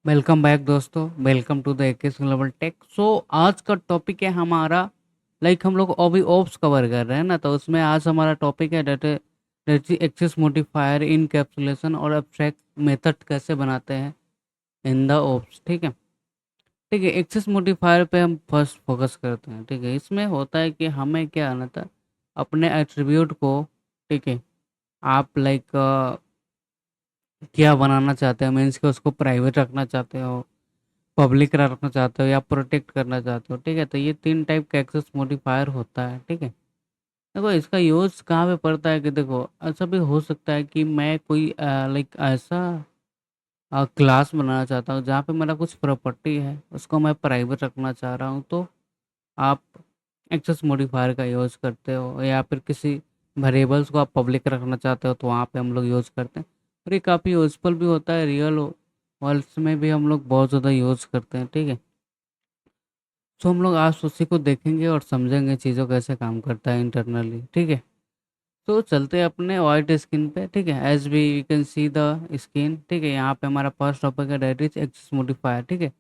Welcome back दोस्तों। Welcome to the Aces global tech. आज का टॉपिक है हमारा। हम लोग अभी ओप्स कवर कर रहे हैं ना, तो उसमें आज हमारा टॉपिक है डेटा एक्सेस मॉडिफायर इनकैप्सुलेशन और एब्स्ट्रैक्ट मेथड कैसे बनाते हैं इन द ओप्स। ठीक है। ठीक है, एक्सेस मॉडिफायर पे हम फर्स्ट फोकस करते हैं। ठीक है, इसमें होता है कि हमें क्या आना था, अपने एट्रीब्यूट को। ठीक है, आप क्या बनाना चाहते हो, मीन्स कि उसको प्राइवेट रखना चाहते हो, पब्लिक रखना चाहते हो या प्रोटेक्ट करना चाहते हो। ठीक है, तो ये तीन टाइप का एक्सेस मॉडिफायर होता है। ठीक है, देखो इसका यूज़ कहाँ पे पड़ता है कि देखो ऐसा भी हो सकता है कि मैं कोई ऐसा क्लास बनाना चाहता हूँ जहाँ पे मेरा कुछ प्रॉपर्टी है, उसको मैं प्राइवेट रखना चाह रहा हूँ। तो आप एक्सेस मॉडिफायर का यूज़ करते हो, या फिर किसी वेरिएबल्स को आप पब्लिक रखना चाहते हो तो वहाँ पे हम लोग यूज़ करते हैं। और ये काफ़ी यूज़फुल भी होता है, रियल वर्ल्ड्स में भी हम लोग बहुत ज़्यादा यूज़ करते हैं। ठीक है, तो हम लोग आज उसी को देखेंगे और समझेंगे चीज़ों कैसे काम करता है इंटरनली। ठीक है, तो चलते हैं अपने वाइट स्क्रीन पे। ठीक है, as we you can see the screen. ठीक है, यहाँ पे हमारा फर्स्ट टॉपिक है दैट इज एक्सेस मॉडिफायर। ठीक है,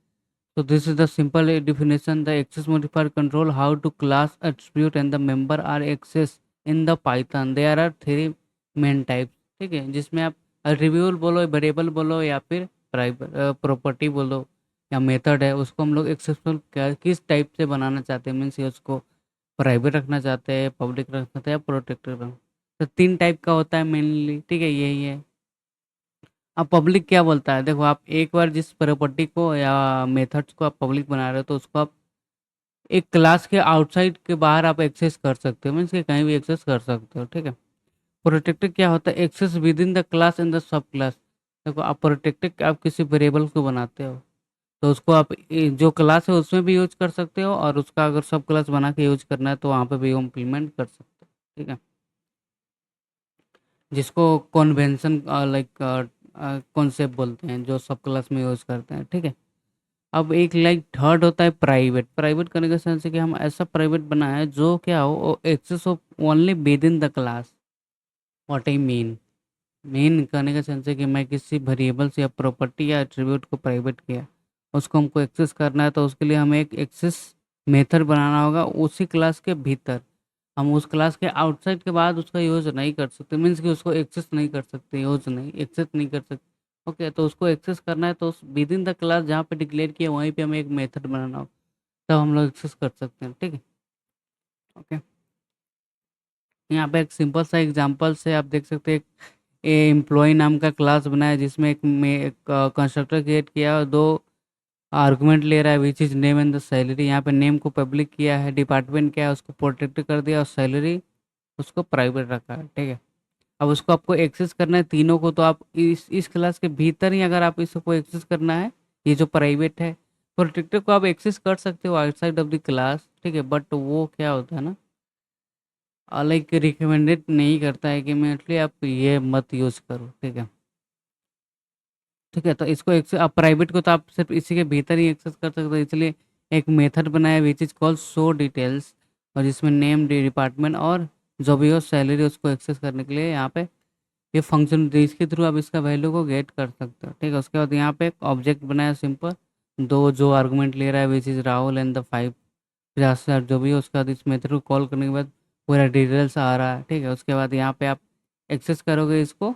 so this is the simple definition. The access modifier control how to class attribute and the member are accessed in the Python. There are three main types. ठीक है, जिसमें आप attribute बोलो, variable बोलो, या फिर प्राइवेट प्रॉपर्टी बोलो, या मेथड है, उसको हम लोग एक्सेसफुल किस टाइप से बनाना चाहते हैं, मीन्स उसको प्राइवेट रखना चाहते हैं, पब्लिक रखना चाहते हैं, प्रोटेक्टेड रखना। तो तीन टाइप का होता है मेनली। ठीक है, यही है। अब पब्लिक क्या बोलता है, देखो आप एक बार जिस प्रॉपर्टी को या मेथड्स को आप पब्लिक बना रहे हो तो उसको आप एक क्लास के आउटसाइड के बाहर आप एक्सेस कर सकते हो, मीन्स कि कहीं भी एक्सेस कर सकते हो। ठीक है, प्रोटेक्टेड क्या होता है, access within the class in the subclass. देखो आप प्रोटेक्टेड आप किसी वेरिएबल को बनाते हो तो उसको आप जो क्लास है उसमें भी यूज कर सकते हो, और उसका अगर सब क्लास बना के यूज करना है तो वहाँ पे भी इम्प्लीमेंट कर सकते हो। ठीक है, जिसको कॉन्वेंशन कॉन्सेप्ट बोलते हैं, जो सब क्लास में यूज करते हैं। ठीक है, अब एक थर्ड होता है प्राइवेट। प्राइवेट करने का सेंस है कि हम ऐसा प्राइवेट बनाए जो क्या हो, access of only within the class. What I mean, main करने का सेंस है कि मैं किसी वेरिएबल्स या प्रॉपर्टी या एट्रीब्यूट को प्राइवेट किया, उसको हमको एक्सेस करना है तो उसके लिए हमें एक एक्सेस मेथड बनाना होगा उसी क्लास के भीतर। हम उस क्लास के आउटसाइड के बाद उसका यूज नहीं कर सकते, मीन्स कि उसको एक्सेस नहीं कर सकते, यूज नहीं एक्सेस नहीं कर सकते। ओके, तो उसको एक्सेस करना है तो उस विद इन द क्लास जहाँ पे डिक्लेयर किया वहीं पे हमें एक मेथड बनाना हो, तब हम लोग एक्सेस कर सकते हैं। ठीक है, ओके। यहाँ पे एक सिंपल सा एग्जांपल से आप देख सकते हैं। ए एम्प्लॉय नाम का क्लास बनाया जिसमें एक कंस्ट्रक्टर क्रिएट किया और दो आर्गुमेंट ले रहा है, which is name and the salary. यहाँ पे नेम को पब्लिक किया है, डिपार्टमेंट क्या है उसको प्रोटेक्ट कर दिया, और सैलरी उसको प्राइवेट रखा है। ठीक है, अब उसको आपको एक्सेस करना है तीनों को, तो आप इस क्लास के भीतर ही अगर आप इसको एक्सेस करना है, ये जो प्राइवेट है, प्रोटेक्टर को आप एक्सेस कर सकते हो आउटसाइड ऑफ द क्लास। ठीक है, बट वो क्या होता है ना, रिकमेंडेड नहीं करता है कि मेनली आप ये मत यूज़ करो। ठीक है। ठीक है, तो इसको आप प्राइवेट को तो आप सिर्फ इसी के भीतर ही एक्सेस कर सकते हो, इसलिए एक मेथड बनाया विच इज कॉल्ड शो डिटेल्स, और जिसमें नेम डिपार्टमेंट और जो भी हो सैलरी उसको एक्सेस करने के लिए यहाँ पे ये फंक्शन, इसके थ्रू आप इसका वैल्यू को गेट कर सकते हो। ठीक है, उसके बाद यहाँ पे एक ऑब्जेक्ट बनाया सिंपल, दो जो आर्गुमेंट ले रहा है which is Rahul and the 5 जो भी है, उसके बाद इस मेथड को कॉल करने के बाद पूरा डिटेल्स आ रहा है। ठीक है, उसके बाद यहाँ पे आप एक्सेस करोगे इसको,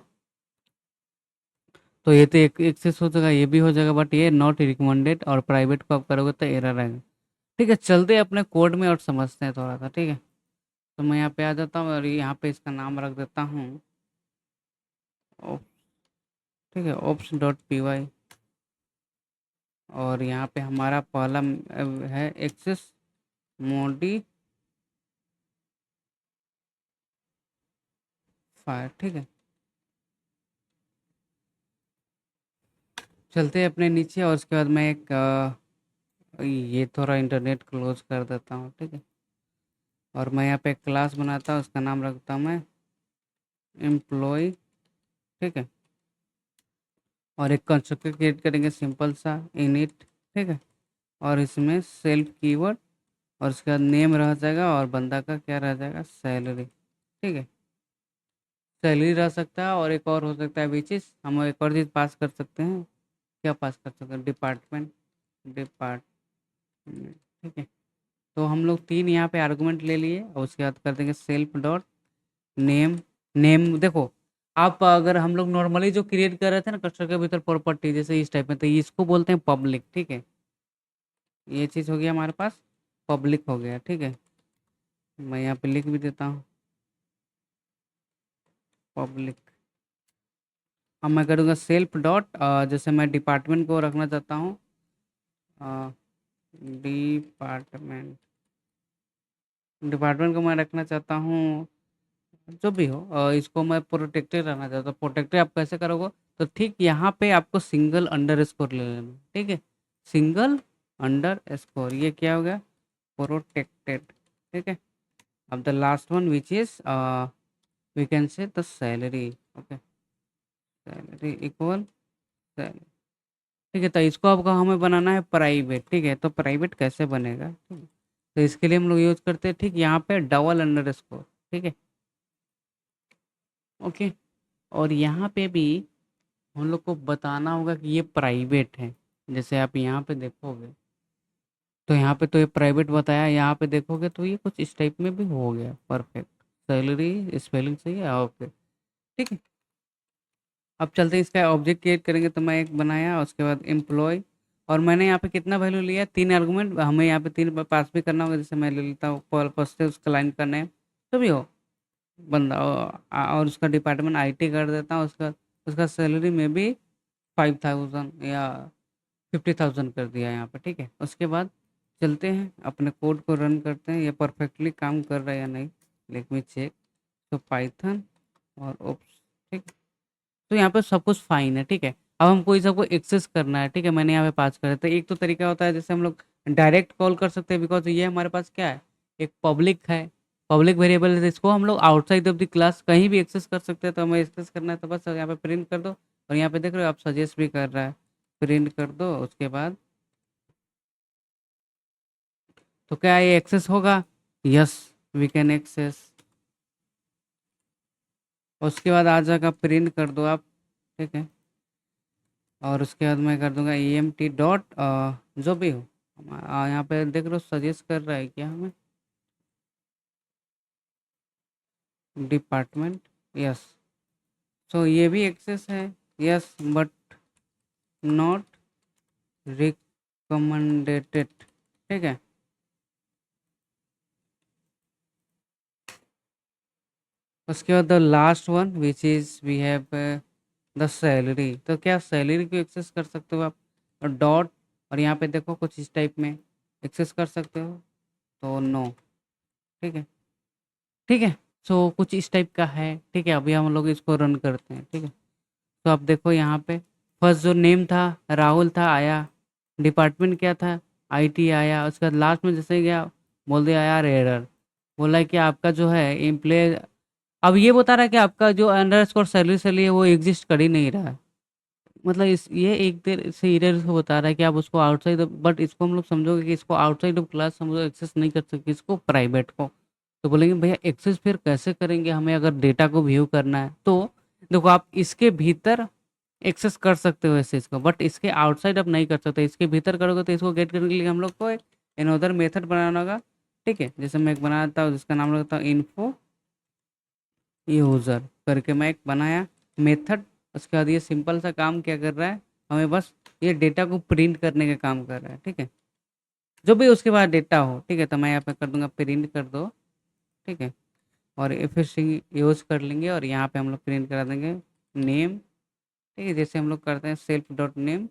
तो ये तो एक एक्सेस हो जाएगा, ये भी हो जाएगा, बट ये नॉट रिकमेंडेड, और प्राइवेट को आप करोगे तो एरर आएगा। ठीक है, चलते हैं अपने कोड में और समझते हैं थोड़ा सा। ठीक है, तो मैं यहाँ पे आ जाता हूँ और यहाँ पे इसका नाम रख देता हूँ ओप- ठीक है, ओप्स डॉट पी वाई। और यहाँ पे हमारा पहला है एक्सेस मॉडिफायर। ठीक है, चलते हैं अपने नीचे, और उसके बाद मैं एक ये थोड़ा इंटरनेट क्लोज कर देता हूँ। ठीक है, और मैं यहाँ पे एक क्लास बनाता हूँ, उसका नाम रखता हूँ मैं एम्प्लॉय। ठीक है, और एक कंस्ट्रक्टर क्रिएट करेंगे सिंपल सा इनिट। ठीक है, और इसमें सेल्फ कीवर्ड, और उसके बाद नेम रह जाएगा और बंदा का क्या रह जाएगा, सैलरी। ठीक है, सैलरी रह सकता है, और एक और हो सकता है विच इज, हम एक और चीज़ पास कर सकते हैं, क्या पास कर सकते हैं, डिपार्टमेंट, ठीक है। तो हम लोग 3 यहाँ पे आर्गुमेंट ले लिए और उसके बाद कर देंगे सेल्फ डॉट नेम। नेम देखो, आप अगर हम लोग नॉर्मली जो क्रिएट कर रहे थे ना कंस्ट्रक्टर के भीतर प्रॉपर्टी जैसे इस टाइप में, तो इसको बोलते हैं पब्लिक, ठीक है। ये चीज़ हो गया हमारे पास, पब्लिक हो गया, ठीक है। मैं यहाँ पे लिख भी देता हूँ पब्लिक। अब मैं करूँगा सेल्फ डॉट, जैसे मैं डिपार्टमेंट को रखना चाहता हूँ, डिपार्टमेंट, डिपार्टमेंट को मैं रखना चाहता हूँ जो भी हो, इसको मैं प्रोटेक्टेड रहना चाहता हूँ। प्रोटेक्टेड आप कैसे करोगे, तो ठीक यहाँ पे आपको सिंगल अंडर स्कोर ले लेना, ठीक है। सिंगल अंडर स्कोर, ये क्या हो गया, प्रोटेक्टेड, ठीक है। अब the last one which is we can say the salary, okay, salary equal salary, ठीक है। तो इसको आपको हमें बनाना है प्राइवेट, ठीक है। तो प्राइवेट कैसे बनेगा, ठीक है। तो इसके लिए हम लोग यूज करते हैं ठीक यहाँ पे डबल अंडर स्कोर, ठीक है, ओके। और यहाँ पे भी हम लोग को बताना होगा कि ये प्राइवेट है। जैसे आप यहाँ पे देखोगे तो यहाँ पे तो ये प्राइवेट बताया, यहाँ पे देखोगे तो ये कुछ इस टाइप में भी हो गया, परफेक्ट। सैलरी स्पेलिंग सही है, ओके, ठीक है। अब चलते हैं इसका ऑब्जेक्ट क्रिएट करेंगे, तो मैं एक बनाया उसके बाद एम्प्लॉय, और मैंने यहाँ पे कितना वैल्यू लिया, 3 आर्गुमेंट, हमें यहाँ पे 3 पास भी करना होगा। जैसे मैं ले लेता हूँ फर्स्ट से उसका लाइन का नेम तो भी हो बंदा, और उसका डिपार्टमेंट आईटी कर देता हूँ, उसका उसका सैलरी में भी 5000 या 50,000 कर दिया यहाँ पे, ठीक है। उसके बाद चलते हैं अपने कोड को रन करते हैं, ये परफेक्टली काम कर रहा है या नहीं, लेट मी चेक। तो पाइथन और ओप्स, ठीक। तो यहाँ पे सब कुछ फाइन है, ठीक है। अब हमको इस सबको एक्सेस करना है, ठीक है। मैंने यहाँ पे पास कर तो एक तो तरीका होता है जैसे हम लोग डायरेक्ट कॉल कर सकते हैं, बिकॉज ये हमारे पास क्या है, एक पब्लिक है, पब्लिक वेरिएबल है, इसको हम लोग आउटसाइड ऑफ द क्लास कहीं भी एक्सेस कर सकते हैं। तो हमें एक्सेस करना है तो बस यहाँ पे प्रिंट कर दो, और यहाँ पे देख रहे हो आप सजेस्ट भी कर रहा है, प्रिंट कर दो। उसके बाद तो क्या ये एक्सेस होगा, यस, वी कैन एक्सेस। उसके बाद आ जाएगा प्रिंट कर दो आप, ठीक है। और उसके बाद मैं कर दूंगा ई एम टी डॉट जो भी हो, यहाँ पे देख लो सजेस्ट कर रहा है क्या हमें, डिपार्टमेंट, यस। सो ये भी एक्सेस है, यस, बट नॉट रिकमेंडेड, ठीक है। उसके बाद the last one which is we have the salary, तो क्या सैलरी को एक्सेस कर सकते हो आप, और डॉट, और यहाँ पे देखो कुछ इस टाइप में एक्सेस कर सकते हो, तो नो, ठीक है, ठीक है। सो कुछ इस टाइप का है, ठीक है। अभी हम लोग इसको रन करते हैं, ठीक है। तो आप देखो यहाँ पे फर्स्ट जो नेम था राहुल था, आया, डिपार्टमेंट क्या था, आईटी आया। उसके बाद लास्ट में जैसे गया बोल दिया यार एरर, बोला है कि आपका जो है एम्प्लॉय, अब ये बता रहा है कि आपका जो अंडरस्कोर सैलरी से लिए वो एग्जिस्ट कर ही नहीं रहा है। मतलब इस ये एक देर से एरर से बता रहा है कि आप उसको आउटसाइड, बट इसको हम लोग समझोगे कि इसको आउटसाइड ऑफ क्लास हम लोग एक्सेस नहीं कर सकते, इसको प्राइवेट को। तो बोलेंगे भैया एक्सेस फिर कैसे करेंगे, हमें अगर डेटा को व्यू करना है तो देखो आप इसके भीतर एक्सेस कर सकते हो इस चीज़ को, बट इसके आउटसाइड आप नहीं कर सकते। इसके भीतर करोगे तो इसको गेट करने के लिए हम लोग को एक अनदर मेथड बनाना होगा, ठीक है। जैसे मैं एक बनाता हूँ जिसका नाम रखता हूँ इन्फो यूज़र करके, मैं एक बनाया मेथड। उसके बाद ये सिंपल सा काम क्या कर रहा है, हमें बस ये डेटा को प्रिंट करने का काम कर रहा है, ठीक है। जो भी उसके बाद डेटा हो, ठीक है। तो मैं यहाँ पे कर दूंगा प्रिंट कर दो, ठीक है। और ये फिर से यूज़ कर लेंगे और यहाँ पे हम लोग प्रिंट करा देंगे नेम, ठीक है। जैसे हम लोग करते हैं सेल्फ डॉट नेम,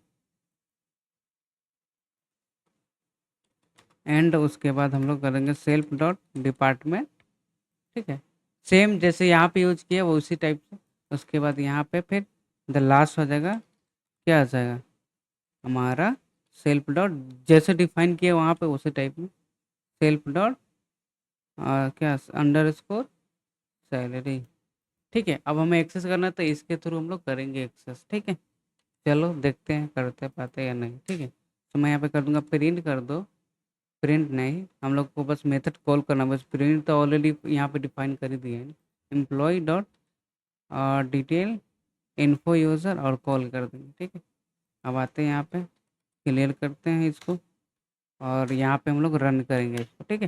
एंड उसके बाद हम लोग करेंगे सेल्फ डॉट डिपार्टमेंट, ठीक है। सेम जैसे यहाँ पे यूज किया वो उसी टाइप से। उसके बाद यहाँ पे फिर द लास्ट हो जाएगा, क्या आ जाएगा हमारा सेल्फ डॉट, जैसे डिफाइन किया वहाँ पे उसी टाइप में सेल्फ डॉट क्या अंडर स्कोर सैलरी, ठीक है। अब हमें एक्सेस करना है तो इसके थ्रू हम लोग करेंगे एक्सेस, ठीक है। चलो देखते हैं करते पाते या नहीं, ठीक है। तो मैं यहाँ पे कर दूंगा प्रिंट कर दो, प्रिंट नहीं, हम लोग को बस मेथड कॉल करना, बस प्रिंट तो ऑलरेडी यहाँ पे डिफाइन कर ही दिए हैं, employ dot detail info user और कॉल कर देंगे, ठीक है। अब आते हैं यहाँ पे, क्लियर करते हैं इसको, और यहाँ पे हम लोग रन करेंगे इसको, ठीक है।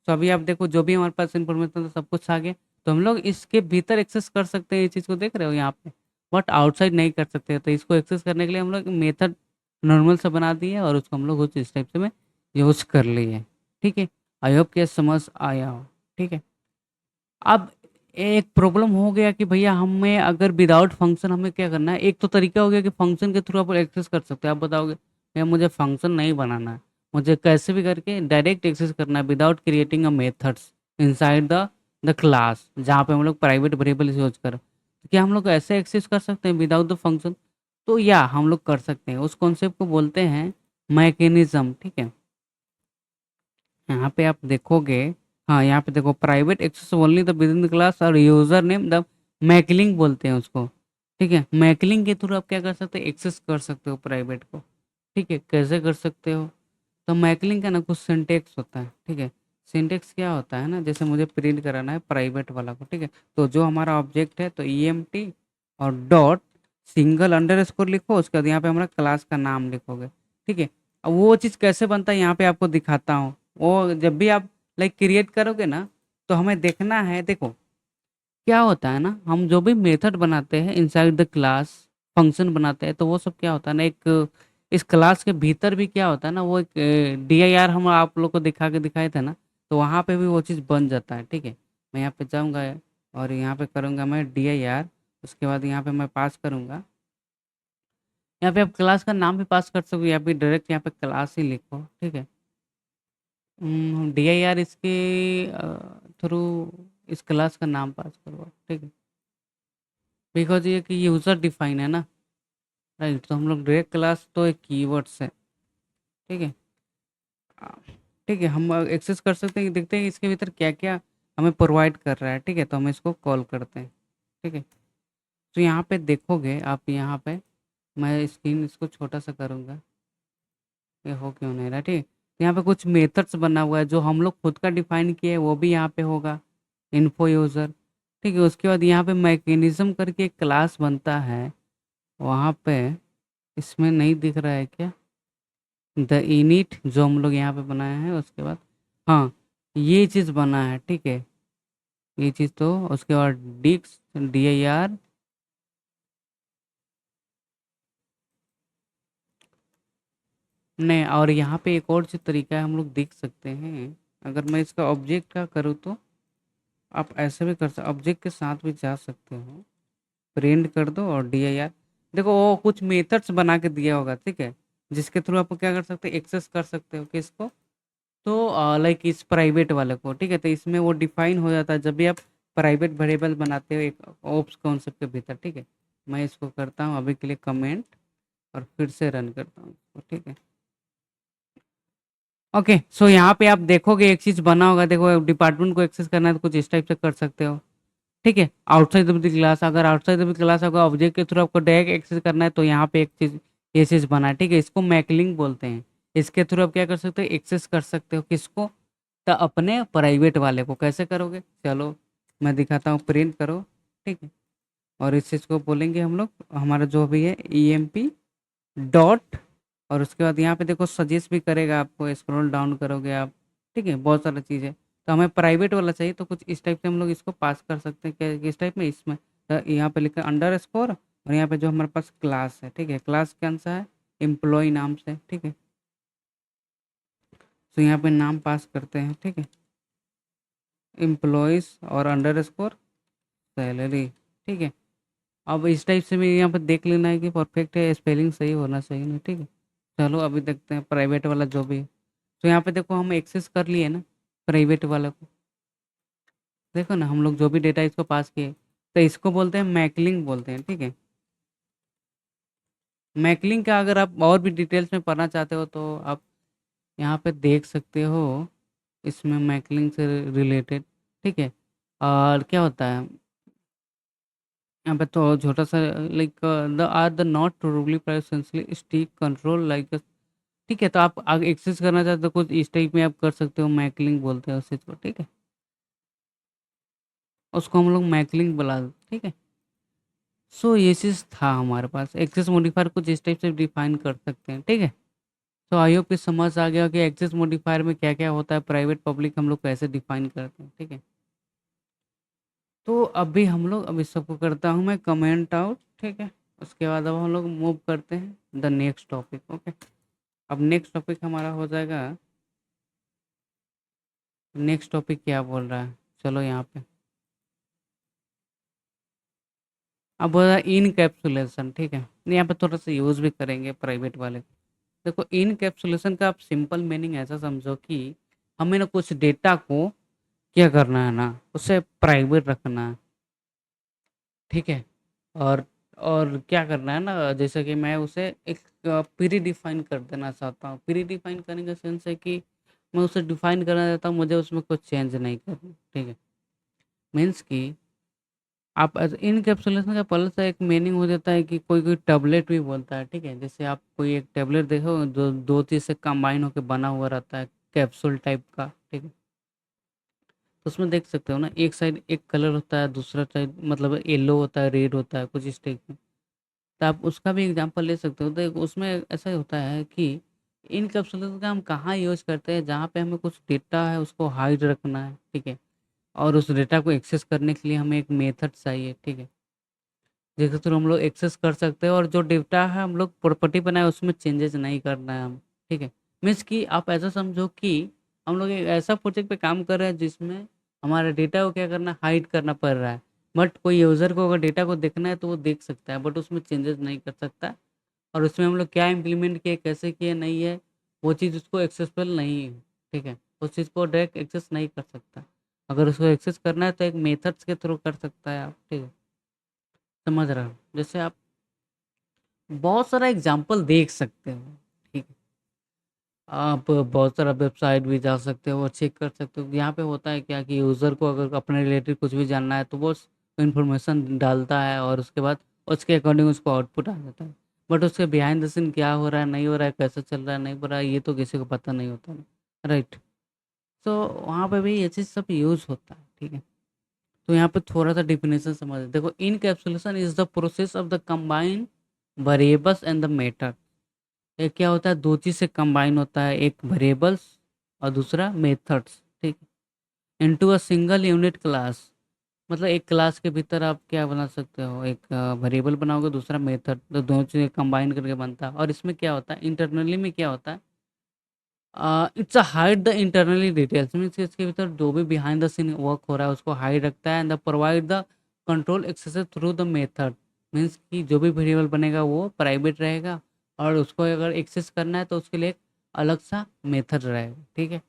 तो अभी आप देखो जो भी हमारे पास इन्फॉर्मेशन था सब कुछ आ गया। तो हम लोग इसके भीतर एक्सेस कर सकते हैं, ये चीज़ को देख रहे हो यहाँ पे, बट आउटसाइड नहीं कर सकते। तो इसको एक्सेस करने के लिए हम लोग मेथड नॉर्मल सा बना दिए और उसको हम लोग कुछ इस टाइप से में यूज कर लिए, ठीक है। आई होप कि ये समझ आया हो, ठीक है। अब एक प्रॉब्लम हो गया कि भैया हमें अगर विदाउट फंक्शन हमें क्या करना है। एक तो तरीका हो गया कि फंक्शन के थ्रू आप एक्सेस कर सकते हैं। आप बताओगे भैया मुझे फंक्शन नहीं बनाना है, मुझे कैसे भी करके डायरेक्ट एक्सेस करना है without creating a methods inside the class जहाँ पे हम लोग प्राइवेट वेरिएबल यूज करें। तो क्या हम लोग ऐसे एक्सेस कर सकते हैं विदाउट द फंक्शन? तो या हम लोग कर सकते हैं। उस कॉन्सेप्ट को बोलते हैं मैकेनिज्म, ठीक है। यहाँ पे आप देखोगे, हाँ यहाँ पे देखो, private access only the within the class और यूजर नेम द मैकलिंग बोलते हैं उसको, ठीक है। मैकलिंग के थ्रू आप क्या कर सकते हैं, एक्सेस कर सकते हो प्राइवेट को, ठीक है। कैसे कर सकते हो? तो मैकलिंग का ना कुछ सिंटेक्स होता है, ठीक है। सिंटेक्स क्या होता है ना, जैसे मुझे प्रिंट कराना है प्राइवेट वाला को, ठीक है। तो जो हमारा ऑब्जेक्ट है तो EMT और डॉट सिंगल अंडरस्कोर लिखो, उसके बाद यहाँ पे हमारा क्लास का नाम लिखोगे, ठीक है। अब वो चीज़ कैसे बनता है यहाँ पे आपको दिखाता हूँ। वो जब भी आप लाइक क्रिएट करोगे ना, तो हमें देखना है, देखो क्या होता है ना, हम जो भी मेथड बनाते हैं इनसाइड द क्लास, फंक्शन बनाते हैं, तो वो सब क्या होता है ना, एक इस क्लास के भीतर भी क्या होता है ना, वो एक DIR हम आप लोग को दिखा के दिखाए थे ना, तो वहाँ पे भी वो चीज़ बन जाता है, ठीक है। मैं यहाँ पे जाऊँगा और यहाँ पे करूँगा मैं DIR, उसके बाद यहाँ पे मैं पास करूँगा। यहाँ पे आप क्लास का नाम भी पास कर सकते हो या फिर डायरेक्ट यहाँ पे क्लास ही लिखो, ठीक है। DIR इसके थ्रू इस क्लास का नाम पास करो, ठीक है। बिकॉज ये कि यूज़र डिफाइन है ना, राइट। तो हम लोग डायरेक्ट क्लास तो एक कीवर्ड्स है, ठीक है। आ, ठीक है, हम एक्सेस कर सकते हैं, देखते हैं इसके भीतर क्या क्या हमें प्रोवाइड कर रहा है, ठीक है। तो हम इसको कॉल करते हैं, ठीक है। तो यहाँ पे देखोगे आप, यहाँ पे मैं स्क्रीन इसको छोटा सा करूँगा, ये हो क्यों नहीं रहा, ठीक है। यहाँ पे कुछ मेथड्स बना हुआ है जो हम लोग खुद का डिफाइन किए हैं, वो भी यहाँ पे होगा, इन्फो यूज़र, ठीक है। उसके बाद यहाँ पे मैकेनिज्म करके एक क्लास बनता है, वहाँ पे इसमें नहीं दिख रहा है क्या, द इनिट जो हम लोग यहाँ पे बनाए हैं। उसके बाद हाँ, ये चीज़ बना है, ठीक है। ये चीज़ तो उसके बाद डिक्स DIR, नहीं, और यहाँ पे एक और चीज़ तरीका है हम लोग देख सकते हैं। अगर मैं इसका ऑब्जेक्ट का करूँ तो आप ऐसे भी कर सकते, ऑब्जेक्ट के साथ भी जा सकते हो, प्रिंट कर दो और DIR। देखो वो कुछ मेथड्स बना के दिया होगा, ठीक है, जिसके थ्रू आप क्या कर सकते हैं, एक्सेस कर सकते हो किसको, तो लाइक इस प्राइवेट वाले को, ठीक है। तो इसमें वो डिफाइन हो जाता है जब भी आप प्राइवेट वेरिएबल बनाते हो एक ओप्स कॉन्सेप्ट के भीतर, ठीक है। मैं इसको करता हूँ अभी के लिए कमेंट और फिर से रन करता हूँ इसको, ठीक है। ओके, सो यहाँ पे आप देखोगे एक चीज़ बना होगा, देखो डिपार्टमेंट को एक्सेस करना है तो कुछ इस टाइप से कर सकते हो, ठीक है। आउटसाइड ऑफ द क्लास, अगर आउटसाइड ऑफ द क्लास होगा ऑब्जेक्ट के थ्रू आपको डायरेक्ट एक्सेस करना है, तो यहाँ पे एक चीज़, ये चीज़ बना है, ठीक है। इसको मैकलिंग बोलते हैं। इसके थ्रू आप क्या कर सकते हो, एक्सेस कर सकते हो किसको, तो अपने प्राइवेट वाले को। कैसे करोगे, चलो मैं दिखाता हूँ, प्रिंट करो, ठीक है। और इस चीज़ को बोलेंगे हम लोग, हमारा जो भी है EMP डॉट, और उसके बाद यहाँ पे देखो सजेस्ट भी करेगा आपको, स्क्रॉल डाउन करोगे आप, ठीक है। बहुत सारी चीज़ है, तो हमें प्राइवेट वाला चाहिए, तो कुछ इस टाइप से हम लोग इसको पास कर सकते हैं। किस टाइप में, इसमें तो यहाँ पे लिखा अंडरस्कोर, और यहाँ पे जो हमारे पास क्लास है, ठीक है, क्लास कौन सा है, एम्प्लॉय नाम से, ठीक है। तो यहाँ पे नाम पास करते हैं, ठीक है, एम्प्लॉयज़ और अंडरस्कोर सैलरी, ठीक है। अब इस टाइप से भी यहाँ पे देख लेना है कि परफेक्ट है, स्पेलिंग सही होना चाहिए ना, ठीक है। चलो अभी देखते हैं प्राइवेट वाला जो भी है। तो यहाँ पे देखो हम एक्सेस कर लिए ना प्राइवेट वाला को, देखो ना हम लोग जो भी डेटा इसको पास किए, तो इसको बोलते हैं मैकलिंग बोलते हैं, ठीक है। मैकलिंग का अगर आप और भी डिटेल्स में पढ़ना चाहते हो तो आप यहाँ पे देख सकते हो, इसमें मैकलिंग से रिलेटेड, ठीक है। और क्या होता है यहाँ पे, तो छोटा सा like the are the not truly private strict control like, ठीक है। तो आप आगे एक्सेस करना चाहते हो कुछ इस टाइप में आप कर सकते हो, मैकलिंग बोलते हैं उस चीज़ को, ठीक है। उसको हम लोग मैकलिंग बुला, ठीक है। सो ये चीज़ था हमारे पास, एक्सेस मॉडिफायर कुछ इस टाइप से डिफाइन कर सकते हैं, ठीक है। तो आई होप कि समझ आ गया कि एक्सेस मॉडिफायर में क्या क्या होता है, प्राइवेट पब्लिक हम लोग कैसे डिफाइन करते हैं, ठीक है। तो अभी हम लोग, अब इस सबको करता हूँ मैं कमेंट आउट, ठीक है। उसके बाद अब हम लोग मूव करते हैं द नेक्स्ट टॉपिक, ओके। अब नेक्स्ट टॉपिक हमारा हो जाएगा, नेक्स्ट टॉपिक क्या बोल रहा है, चलो यहाँ पे अब बोल रहा है इनकैप्सुलेशन, ठीक है। यहाँ पे थोड़ा सा यूज़ भी करेंगे प्राइवेट वाले। देखो इनकैप्सुलेशन का आप सिंपल मीनिंग ऐसा समझो कि हमें ना कुछ डेटा को क्या करना है ना, उसे प्राइवेट रखना है, ठीक है। और और क्या करना है ना, जैसे कि मैं उसे एक प्री डिफाइन कर देना चाहता हूँ। प्री डिफाइन करने का सेंस है कि मैं उसे डिफाइन करना चाहता हूँ, मुझे उसमें कुछ चेंज नहीं करना, ठीक है। मीन्स कि आप इनकैप्सुलेशन का पहले से एक मीनिंग हो जाता है कि कोई कोई टैबलेट भी बोलता है, ठीक है। जैसे आप कोई एक टैबलेट देखो जो दो चीज़ से कंबाइन होकर बना हुआ रहता है, कैप्सूल टाइप का, ठीक है। तो उसमें देख सकते हो ना, एक साइड एक कलर होता है, दूसरा साइड मतलब येलो होता है, रेड होता है, कुछ इस टाइप में। तो आप उसका भी एग्जांपल ले सकते हो। तो उसमें ऐसा ही होता है कि इनकैप्सुलेशन का हम कहाँ यूज़ करते हैं, जहाँ पे हमें कुछ डेटा है उसको हाइड रखना है, ठीक है। और उस डेटा को एक्सेस करने के लिए हमें एक मेथड चाहिए, ठीक है। जिसके थ्रू हम लोग एक्सेस कर सकते हैं, और जो डेटा है हम लोग प्रॉपर्टी बनाए उसमें चेंजेस नहीं करना है हम, ठीक है। मीन्स कि आप ऐसा समझो कि हम लोग एक ऐसा प्रोजेक्ट पे काम कर रहे हैं जिसमें हमारे डेटा को क्या करना, हाइड करना पड़ रहा है। बट कोई यूज़र को अगर डेटा को देखना है तो वो देख सकता है, बट उसमें चेंजेस नहीं कर सकता। और उसमें हम लोग क्या इम्प्लीमेंट किए, कैसे किए, नहीं है वो चीज़ उसको एक्सेसिबल नहीं है, ठीक है। उस चीज़ को डायरेक्ट एक्सेस नहीं कर सकता। अगर उसको एक्सेस करना है तो एक मेथड्स के थ्रू कर सकता है आप, ठीक है। समझ रहे हो, जैसे आप बहुत सारा एग्जाम्पल देख सकते हो, ठीक है। आप बहुत सारा वेबसाइट भी जा सकते हो और चेक कर सकते हो। यहाँ पे होता है क्या कि यूज़र को अगर अपने रिलेटेड कुछ भी जानना है तो वो इन्फॉर्मेशन डालता है, और उसके बाद उसके अकॉर्डिंग उसको आउटपुट आ जाता है। बट उसके बिहाइंड द सीन क्या हो रहा है, नहीं हो रहा है, कैसे चल रहा है, नहीं हो रहा है, ये तो किसी को पता नहीं होता ना, राइट। तो वहाँ पे भी ये चीज़ सब यूज़ होता है, ठीक है। तो यहाँ पे थोड़ा सा डिफिनेशन समझ, देखो encapsulation is the process of the combine variables and the method. ये क्या होता है, दो चीज़ से कंबाइन होता है, एक वेरिएबल्स और दूसरा मेथड्स, ठीक है, into a single unit class. मतलब एक क्लास के भीतर आप क्या बना सकते हो, एक वेरिएबल बनाओगे, दूसरा मेथड, तो दोनों चीज़ें कंबाइन करके बनता है। और इसमें क्या होता है, इंटरनली में क्या होता है, it's a hide the internally details. Means इसके भीतर जो भी बिहाइंड द सीन वर्क हो रहा है उसको हाइड रखता है, and the provide the control access through the method. Means कि जो भी वेरिएबल बनेगा वो प्राइवेट रहेगा, और उसको अगर एक्सेस करना है तो उसके लिए एक अलग सा मेथड रहेगा, ठीक है।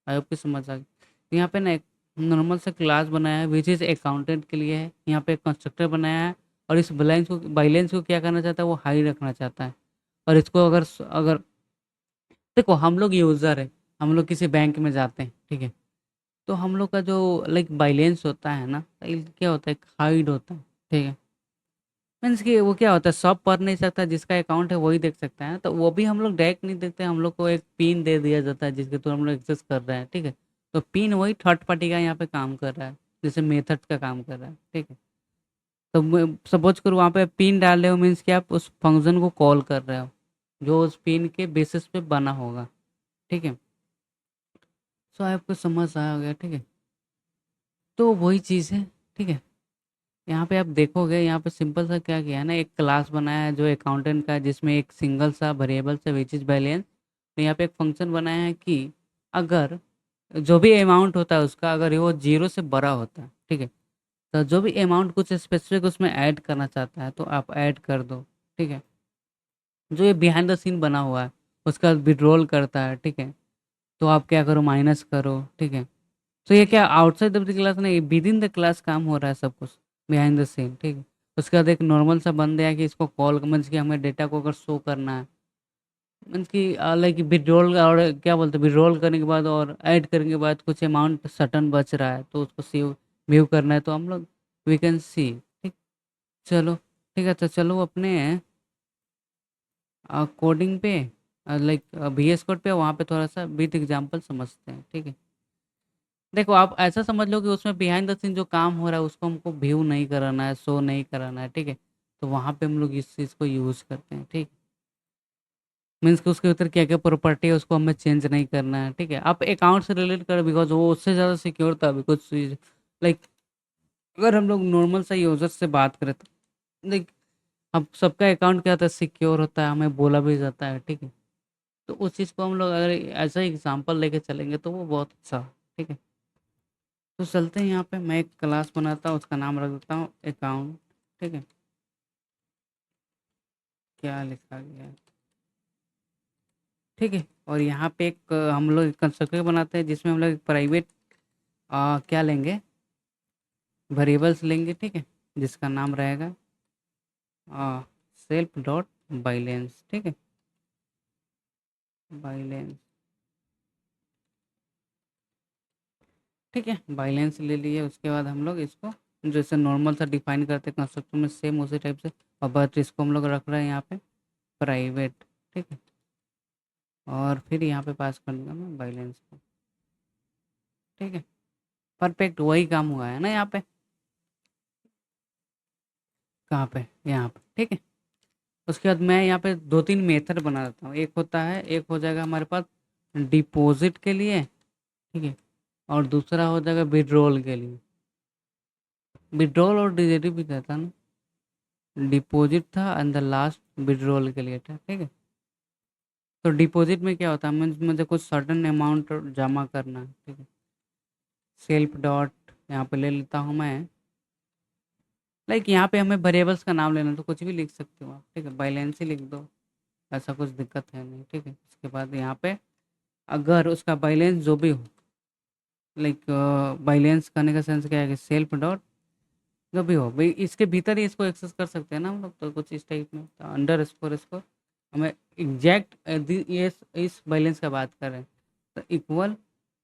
आई होप कि समझ आ गई। यहाँ पे ना एक नॉर्मल सा क्लास बनाया है विच इज़ अकाउंटेंट के लिए है। यहाँ पे एक कंस्ट्रक्टर बनाया है, और इस बैलेंस को क्या करना चाहता है, वो हाई रखना चाहता है। और इसको अगर अगर देखो हम लोग यूज़र है, हम लोग किसी बैंक में जाते हैं, ठीक है। तो हम लोग का जो लाइक बैलेंस होता है ना, क्या होता है, हाइड होता है, ठीक है। मीन्स कि वो क्या होता है, सब पढ़ नहीं सकता, जिसका अकाउंट है वही देख सकता है, तो वो भी हम लोग डायरेक्ट नहीं देखते, हम लोग को एक पिन दे दिया जाता है जिसके थ्रू हम लोग एक्सेस कर रहे हैं, ठीक है। तो पिन वही थर्ड पार्टी का यहाँ पे काम कर रहा है, जैसे मेथड का काम कर रहा है, ठीक है। तो सपोज करो वहाँ पे पिन डाल रहे हो, मीन्स कि आप उस फंक्शन को कॉल कर रहे हो जो उस पिन के बेसिस पे बना होगा, ठीक है। सो आपको समझ आया होगा, ठीक है। तो वही चीज़ है, ठीक है। यहाँ पे आप देखोगे, यहाँ पे सिंपल सा क्या किया है ना, एक क्लास बनाया है जो अकाउंटेंट का है, जिसमें एक सिंगल सा वेरिएबल से विच इज बैलेंस। तो यहाँ पे एक फंक्शन बनाया है कि अगर जो भी अमाउंट होता है उसका, अगर वो जीरो से बड़ा होता है, ठीक है, तो जो भी अमाउंट कुछ स्पेसिफिक उसमें ऐड करना चाहता है तो आप ऐड कर दो, ठीक है। जो ये बिहाइंड द सीन बना हुआ है उसका विड्रॉल करता है, ठीक है। तो आप क्या करो, माइनस करो, ठीक है। तो ये क्या आउटसाइड ऑफ द क्लास नहीं, विद इन द क्लास काम हो रहा है सब कुछ, बिहाइंड द सीन, ठीक है। उसके बाद एक नॉर्मल सा बंदे है कि इसको कॉल मीन्स कि हमें डेटा को अगर शो करना है, मीन्स कि लाइक विड्रॉल, और क्या बोलते हैं, विड्रॉल करने के बाद और ऐड करने के बाद कुछ अमाउंट सटन बच रहा है तो उसको सेव व्यू करना है, तो हम लोग वी कैन सी, ठीक। चलो ठीक है, तो चलो अपने कोडिंग पे, लाइक VS कोड पे, वहाँ पे थोड़ा सा विद एग्जांपल समझते हैं, ठीक है। देखो आप ऐसा समझ लो कि उसमें बिहाइंड द सीन जो काम हो रहा है उसको हमको व्यू नहीं कराना है, शो नहीं कराना है, ठीक है। तो वहाँ पे हम लोग इस चीज़ को यूज़ करते हैं, ठीक। मीन्स कि उसके भीतर क्या-क्या प्रॉपर्टी है उसको हमें चेंज नहीं करना है, ठीक है। आप अकाउंट से रिलेट करें बिकॉज़ वो उससे ज़्यादा सिक्योर था बिकॉज़ चीज़ लाइक अगर हम लोग नॉर्मल सा यूज़र से बात करें तो लाइक अब सबका अकाउंट क्या होता है सिक्योर होता है, हमें बोला भी जाता है, ठीक है। तो उस चीज़ को हम लोग अगर एज़ अ एग्ज़ाम्पल लेके चलेंगे तो वो बहुत अच्छा है, ठीक है। तो चलते हैं यहाँ पे मैं एक क्लास बनाता हूँ उसका नाम रख देता हूँ अकाउंट, ठीक है। क्या लिखा गया है, ठीक है। और यहाँ पे एक हम लोग कंस्ट्रक्टर बनाते हैं जिसमें हम लोग एक प्राइवेट क्या लेंगे वेरिएबल्स लेंगे, ठीक है। जिसका नाम रहेगा सेल्फ डॉट बाइलेंस, ठीक है। बाइलेंस, ठीक है। बाइलेंस ले लिए उसके बाद हम लोग इसको जैसे नॉर्मल सा डिफाइन करते हैं कंस्ट्रक्टर में सेम उसी टाइप से और बट इसको हम लोग रख रहे हैं यहाँ पे प्राइवेट, ठीक है। और फिर यहाँ पे पास कर दूंगा मैं बाइलेंस को, ठीक है। परफेक्ट वही काम हुआ है ना यहाँ पे, कहाँ पे यहाँ पे, ठीक है। उसके बाद मैं यहाँ पे 2-3 मेथड बना देता हूँ। एक होता है एक हो जाएगा हमारे पास डिपॉज़िट के लिए, ठीक है। और दूसरा हो जाएगा विथड्रॉल के लिए। विथड्रॉल और डिपॉज़िट भी रहता है ना, डिपॉज़िट था एंड द लास्ट विथड्रॉल के लिए था, ठीक है। तो डिपॉज़िट में क्या होता है मीन्स मुझे कुछ सर्टेन अमाउंट जमा करना है, ठीक है। सेल्फ डॉट यहाँ पे ले लेता हूँ मैं, लाइक यहाँ पे हमें वेरिएबल्स का नाम लेना है तो कुछ भी लिख सकते हो आप, ठीक है। बैलेंस ही लिख दो, ऐसा कुछ दिक्कत है नहीं, ठीक है। उसके बाद यहाँ पे अगर उसका बैलेंस जो भी हो लाइक बैलेंस करने का सेंस क्या है कि सेल्फ डॉट जो भी हो भाई इसके भीतर ही इसको एक्सेस कर सकते हैं ना हम लोग, तो कुछ इस टाइप में तो अंडर स्कोर इसको हमें एग्जैक्ट ये इस बैलेंस का बात कर रहे हैं तो इक्वल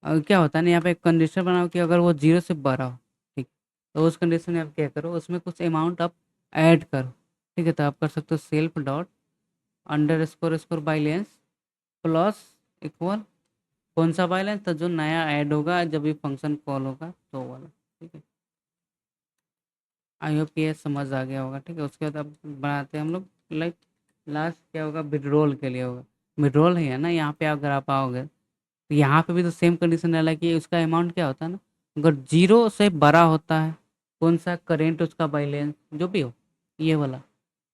क्या होता है ना यहाँ पे एक कंडीशन बनाओ कि अगर वो 0 से बड़ा हो, ठीक। तो उस कंडीशन में आप क्या करो उसमें कुछ अमाउंट आप ऐड करो, ठीक है। तो आप कर सकते हो self dot under score score balance plus equal कौन सा बैलेंस तो जो नया ऐड होगा जब ये फंक्शन कॉल होगा तो वो वाला, ठीक है। आई होप ये समझ आ गया होगा, ठीक है। उसके बाद अब बनाते हैं हम लोग लाइक लास्ट क्या होगा विड्रॉल के लिए होगा, विड्रॉल है ना यहाँ पे अगर आप आओगे तो यहाँ पे भी तो सेम कंडीशन डाला कि उसका अमाउंट क्या होता है ना अगर 0 से बड़ा होता है कौन सा करेंट उसका बैलेंस जो भी हो ये वाला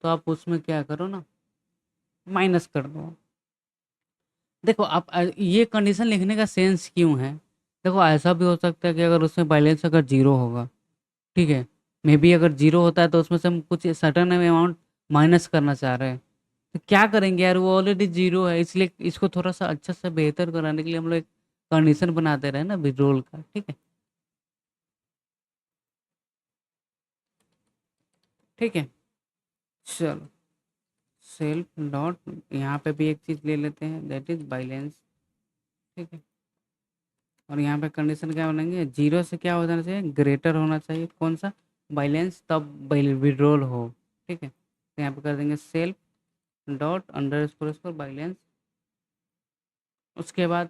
तो आप उसमें क्या करो ना माइनस कर दो। देखो आप ये कंडीशन लिखने का सेंस क्यों है, देखो ऐसा भी हो सकता है कि अगर उसमें बैलेंस अगर 0 होगा, ठीक है। मे बी अगर 0 होता है तो उसमें से हम कुछ सर्टेन अमाउंट माइनस करना चाह रहे हैं तो क्या करेंगे यार वो ऑलरेडी 0 है इसलिए इसको थोड़ा सा अच्छा से बेहतर कराने के लिए हम लोग एक कंडीशन बनाते रहे ना विड्रॉल का, ठीक है। ठीक है चलो सेल्फ डॉट यहाँ पे भी एक चीज़ ले लेते हैं दैट इज बैलेंस, ठीक है। और यहाँ पे कंडीशन क्या बनाएंगे 0 से क्या हो जाना चाहिए ग्रेटर होना चाहिए कौन सा बैलेंस तब विड्रॉल हो, ठीक है। तो यहाँ पे कर देंगे self dot under score score balance. उसके बाद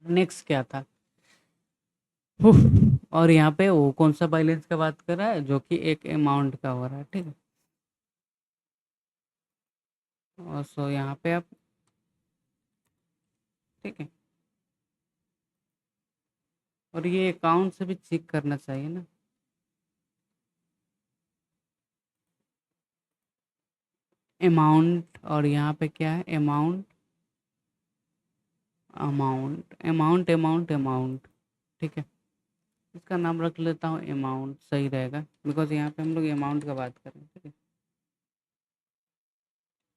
नेक्स्ट क्या था उफ, और यहाँ पे वो कौन सा बैलेंस का बात कर रहा है जो कि एक अमाउंट का हो रहा है, ठीक है। और सो यहाँ पे आप ठीक है और ये अकाउंट से भी चेक करना चाहिए ना अमाउंट और यहाँ पे क्या है amount amount amount amount amount, ठीक है। इसका नाम रख लेता हूँ अमाउंट सही रहेगा बिकॉज यहाँ पे हम लोग अमाउंट का बात कर रहे हैं, ठीक है।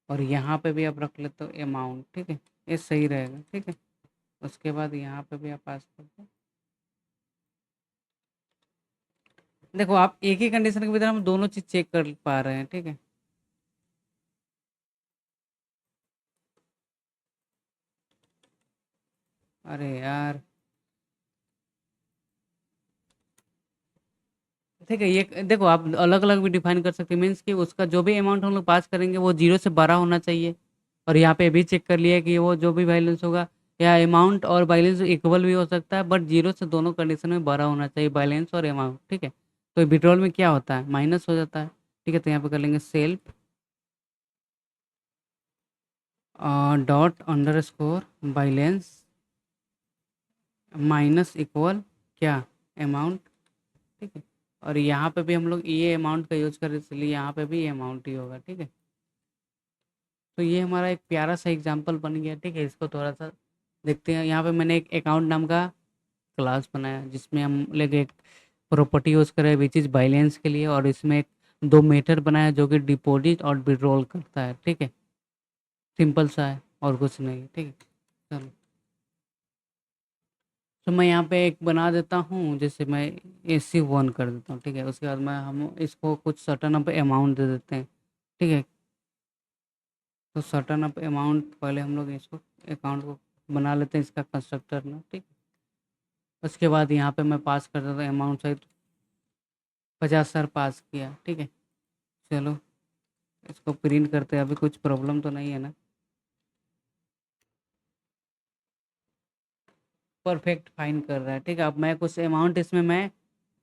और यहाँ पे भी आप रख लेते हो अमाउंट, ठीक है। ये सही रहेगा, ठीक है। उसके बाद यहाँ पे भी आप पास कर दो। देखो आप एक ही कंडीशन के भीतर हम दोनों चीज चेक कर पा रहे हैं, ठीक है। अरे यार ठीक है ये देखो आप अलग अलग भी डिफाइन कर सकते हैं मीन्स कि उसका जो भी अमाउंट हम लोग पास करेंगे वो 0 से बड़ा होना चाहिए। और यहाँ पे भी चेक कर लिया कि वो जो भी बैलेंस होगा या अमाउंट और बैलेंस इक्वल भी हो सकता है बट 0 से दोनों कंडीशन में बड़ा होना चाहिए बैलेंस और अमाउंट, ठीक है। तो विड्रॉल में क्या होता है माइनस हो जाता है, ठीक है, तो यहाँ पे कर लेंगे self dot underscore balance minus equal क्या, अमाउंट। ठीक है, और यहाँ पे भी हम लोग ये अमाउंट का यूज़ करें, इसलिए यहाँ पे भी ये अमाउंट ही होगा। ठीक है, तो ये हमारा एक प्यारा सा एग्जांपल बन गया। ठीक है, इसको थोड़ा सा देखते हैं। यहाँ पे मैंने एक अकाउंट नाम का क्लास बनाया जिसमें हम लोग एक प्रॉपर्टी यूज़ करें विच इज़ बैलेंस के लिए, और इसमें एक दो मेथड बनाया जो कि डिपॉजिट और विड्रॉल करता है। ठीक है, सिंपल सा है और कुछ नहीं। ठीक है, चलो, तो मैं यहाँ पे एक बना देता हूँ, जैसे मैं AC1 कर देता हूँ। ठीक है, उसके बाद मैं हम इसको कुछ सर्टन अप अमाउंट दे देते हैं। ठीक है, तो सर्टन अप अमाउंट पहले हम लोग इसको अकाउंट को बना लेते हैं इसका कंस्ट्रक्टर में। ठीक, उसके बाद यहाँ पे मैं पास कर देता हूँ अमाउंट सहित 50,000 पास किया। ठीक है, चलो इसको प्रिंट करते हैं, अभी कुछ प्रॉब्लम तो नहीं है ना। परफेक्ट फाइन कर रहा है। ठीक है, अब मैं कुछ अमाउंट इसमें मैं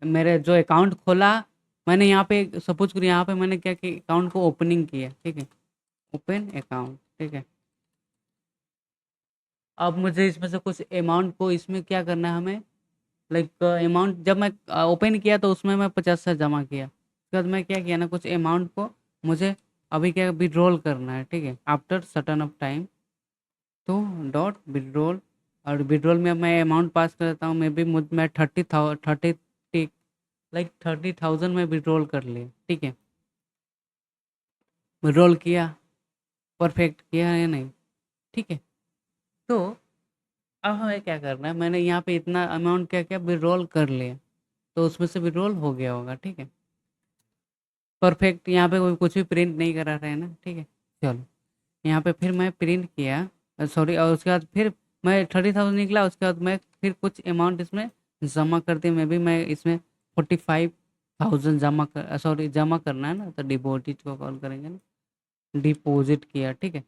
मेरे जो अकाउंट खोला, मैंने यहाँ पे सपोज करिए यहाँ पे मैंने क्या कि अकाउंट को ओपनिंग किया। ठीक है, ओपन अकाउंट। ठीक है, अब मुझे इसमें से कुछ अमाउंट को इसमें क्या करना है हमें, लाइक अमाउंट जब मैं ओपन किया तो उसमें मैं 50,000 जमा किया। उसके बाद मैं क्या किया ना, कुछ अमाउंट को मुझे अभी क्या विड्रॉल करना है। ठीक है, आफ्टर सर्टन ऑफ टाइम, तो डॉट विड्रॉल, और विड्रॉल में मैं अमाउंट पास कर देता हूँ। मे बी मैं 30,000 में विड्रॉल कर लिया। ठीक है, विड्रॉल किया, परफेक्ट किया है या नहीं। ठीक है, तो अब हमें क्या करना है, मैंने यहाँ पे इतना अमाउंट क्या क्या विड्रॉल कर लिया, तो उसमें से विड्रॉल हो गया होगा। ठीक है, परफेक्ट, यहाँ पे कोई कुछ भी प्रिंट नहीं करा रहे हैं ना। ठीक है, चलो यहाँ पे फिर मैं प्रिंट किया, सॉरी, और उसके बाद फिर मैं 30,000 निकला। उसके बाद मैं फिर कुछ अमाउंट इसमें जमा कर दी। मैं भी मैं इसमें 45,000 जमा कर, सॉरी जमा करना है ना, तो डिपॉजिट को कॉल करेंगे ना, डिपॉजिट किया। ठीक है,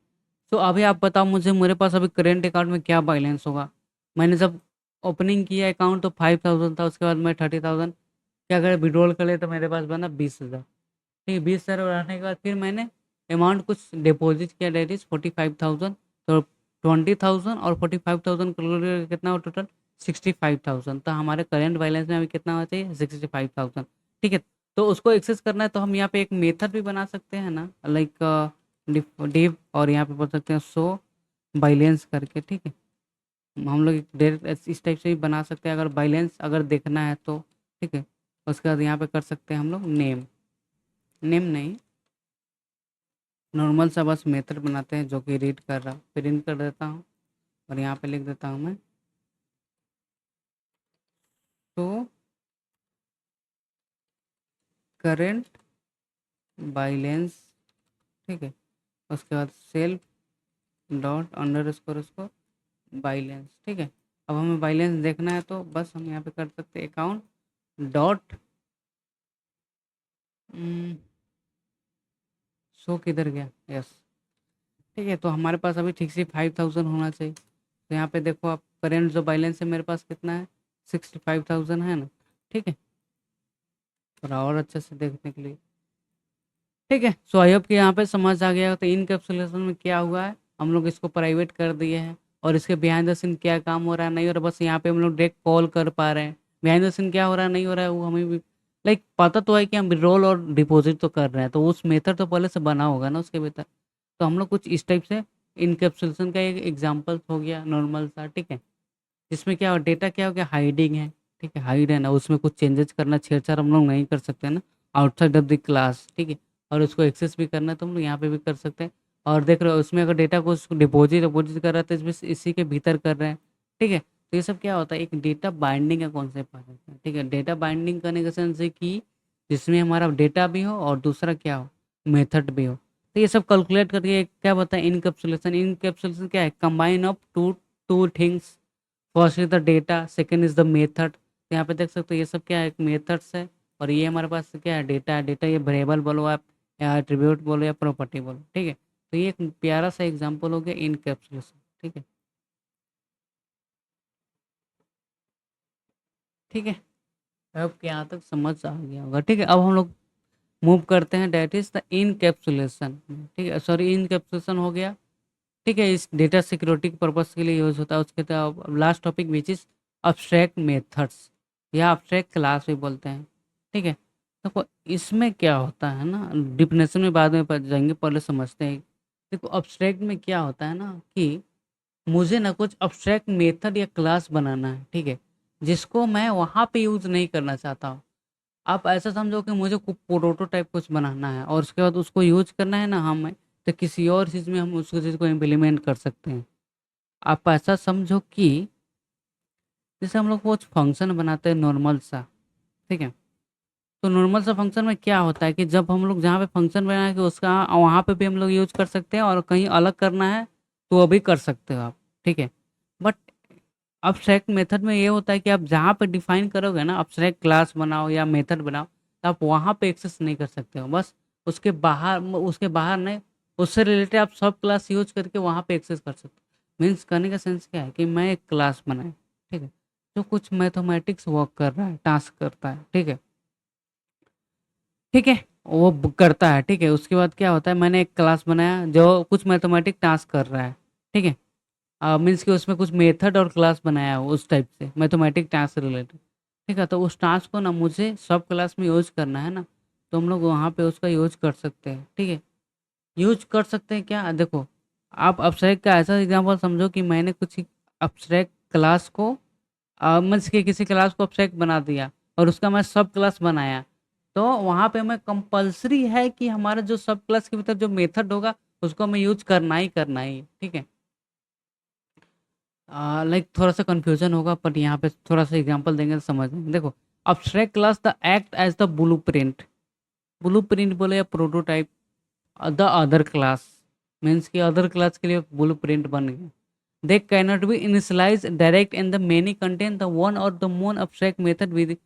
तो अभी आप बताओ मुझे, मेरे पास अभी करेंट अकाउंट में क्या बैलेंस होगा। मैंने जब ओपनिंग किया अकाउंट तो 5,000 था, उसके बाद मैं 30,000 क्या करें विड्रॉल कर ले, तो मेरे पास बना 20,000। ठीक है, 20,000 बढ़ाने के बाद फिर मैंने अमाउंट कुछ डिपॉजिट किया, डेट इज 45,000। तो 20,000 और 45,000 कैलकुलेट कितना हो टोटल, 65,000। तो हमारे करेंट बैलेंस में अभी कितना होना चाहिए, 65,000। ठीक है, तो उसको एक्सेस करना है तो हम यहाँ पे एक मेथड भी बना सकते हैं ना, लाइक डिव, और यहाँ पे बोल सकते हैं शो बैलेंस करके। ठीक है, हम लोग एक डायरेक्ट इस टाइप से भी बना सकते हैं अगर बैलेंस अगर देखना है तो। ठीक है, उसके बाद यहाँ पे कर सकते हैं हम लोग नेम, नेम नहीं, नॉर्मल सा बस मेथड बनाते हैं जो कि रीड कर रहा, प्रिंट कर देता हूँ और यहाँ पे लिख देता हूँ मैं तो करेंट बैलेंस। ठीक है, उसके बाद सेल्फ डॉट अंडर स्कोर उसको बैलेंस। ठीक है, अब हमें बैलेंस देखना है तो बस हम यहाँ पे कर सकते हैं अकाउंट डॉट शो किधर गया, यस। ठीक है, तो हमारे पास अभी ठीक से 5,000 होना चाहिए। तो यहाँ पे देखो आप, करेंट जो बैलेंस है मेरे पास कितना है, 65,000 है ना। ठीक है, थोड़ा और अच्छे से देखने के लिए। ठीक है, सो आई होप कि यहाँ पे समझ आ गया। तो इनकैप्सुलेशन में क्या हुआ है, हम लोग इसको प्राइवेट कर दिए हैं, और इसके बिहाइंड द सीन क्या काम हो रहा है नहीं हो रहा, बस यहाँ पे हम लोग डायरेक्ट कॉल कर पा रहे हैं। बिहाइंड द सीन क्या हो रहा है नहीं हो रहा है वो हमें भी लाइक पता तो है कि हम विड्रॉल और डिपॉजिट तो कर रहे हैं, तो उस मेथड तो पहले से बना होगा ना उसके भीतर। तो हम लोग कुछ इस टाइप से इनकैप्सुलेशन का एक एग्जाम्पल हो गया नॉर्मल सा। ठीक है, जिसमें क्या डेटा क्या हो गया, हाइडिंग है। ठीक है, हाइड है ना, उसमें कुछ चेंजेस करना, छेड़छाड़ हम लोग नहीं कर सकते ना, आउटसाइड ऑफ द क्लास। ठीक है, और उसको एक्सेस भी करना है तो हम लोग यहाँ पे भी कर सकते हैं। और देख रहे हो उसमें अगर डेटा को डिपॉजिट डिपॉजिट कर रहा है तो इसमें इसी के भीतर कर रहे हैं। ठीक है, तो ये सब क्या होता है, एक डेटा बाइंडिंग का कॉन्सेप्ट आ जाता है। ठीक है, डेटा बाइंडिंग करने का सेंस है कि जिसमें हमारा डेटा भी हो और दूसरा क्या हो, मेथड भी हो। तो ये सब कैलकुलेट करके क्या बताए, इनकैप्सुलेशन। इनकैप्सुलेशन क्या है, combine of two two things, first is the data, second is the method. तो यहाँ पे देख सकते हो ये सब क्या है, एक मेथड्स है, और ये हमारे पास क्या है, डेटा है। डेटा ये वेरिएबल बोलो आप, या एट्रीब्यूट बोलो, या प्रॉपर्टी बोलो। ठीक है, तो ये एक प्यारा सा एग्जांपल हो गया इनकैप्सुलेशन। ठीक है, ठीक है, अब यहाँ तक समझ आ गया होगा। ठीक है, अब हम लोग मूव करते हैं, दैट इज द इनकैप्सुलेशन। ठीक है, सॉरी, इनकैप्सुलेशन हो गया। ठीक है, इस डेटा सिक्योरिटी के पर्पज के लिए यूज होता है। उसके last topic which is abstract methods या अब्स्ट्रैक्ट क्लास भी बोलते हैं। ठीक है, देखो इसमें क्या होता है ना, डिफिनेशन में बाद में जाएंगे, पहले समझते हैं। देखो अब्स्ट्रैक्ट में क्या होता है ना कि मुझे ना कुछ अब्स्ट्रैक्ट मेथड या क्लास बनाना है, ठीक है, जिसको मैं वहाँ पे यूज नहीं करना चाहता हूँ। आप ऐसा समझो कि मुझे प्रोटोटाइप कुछ बनाना है और उसके बाद उसको यूज करना है ना हमें, तो किसी और चीज़ में हम उस चीज़ को इम्प्लीमेंट कर सकते हैं। आप ऐसा समझो कि जैसे हम लोग कुछ फंक्शन बनाते हैं नॉर्मल सा, ठीक है, तो नॉर्मल सा फंक्शन में क्या होता है कि जब हम लोग जहाँ पे फंक्शन बनाए कि उसका वहाँ पे भी हम लोग यूज कर सकते हैं, और कहीं अलग करना है तो वो भी कर सकते हो आप। ठीक है, बट अब्स्ट्रैक्ट मेथड में ये होता है कि आप जहाँ पे डिफाइन करोगे ना, अब्स्ट्रैक्ट क्लास बनाओ या मेथड बनाओ, तो आप वहाँ पे एक्सेस नहीं कर सकते हो। बस उसके बाहर नहीं, उससे रिलेटेड आप सब क्लास यूज करके वहाँ पे एक्सेस कर सकते हो। मीन्स करने का सेंस क्या है कि मैं एक क्लास बनाए, ठीक है, जो कुछ मैथमेटिक्स वर्क कर रहा है, टास्क करता है, ठीक है, ठीक है, वो करता है। ठीक है, उसके बाद क्या होता है, मैंने एक क्लास बनाया जो कुछ मैथमेटिक टास्क कर रहा है, ठीक है, मीन्स कि उसमें कुछ मेथड और क्लास बनाया हो उस टाइप से मैथमेटिक टास्क से रिलेटेड। ठीक है, तो उस टास्क को ना मुझे सब क्लास में यूज करना है ना, तो हम लोग वहाँ पे उसका यूज कर सकते हैं। ठीक है, यूज कर सकते हैं क्या, देखो आप अब्स्ट्रैक्ट का ऐसा एग्जांपल समझो कि मैंने कुछ अब्स्ट्रैक्ट क्लास को मीन्स कि किसी क्लास को अब्स्ट्रैक्ट बना दिया और उसका मैं सब क्लास बनाया, तो वहाँ पे मैं कंपलसरी है कि हमारा जो सब क्लास के भीतर जो मेथड होगा उसको हमें यूज करना ही करना ही है। ठीक है, लाइक थोड़ा सा कंफ्यूजन होगा, पर यहाँ पे थोड़ा सा एग्जांपल देंगे तो समझ में। देखो abstract class the act as the blueprint, blueprint बोले या prototype the other class, means कि अदर क्लास के लिए ब्लूप्रिंट बन गया। They cannot be initialize direct in the many content the one or the more abstract method with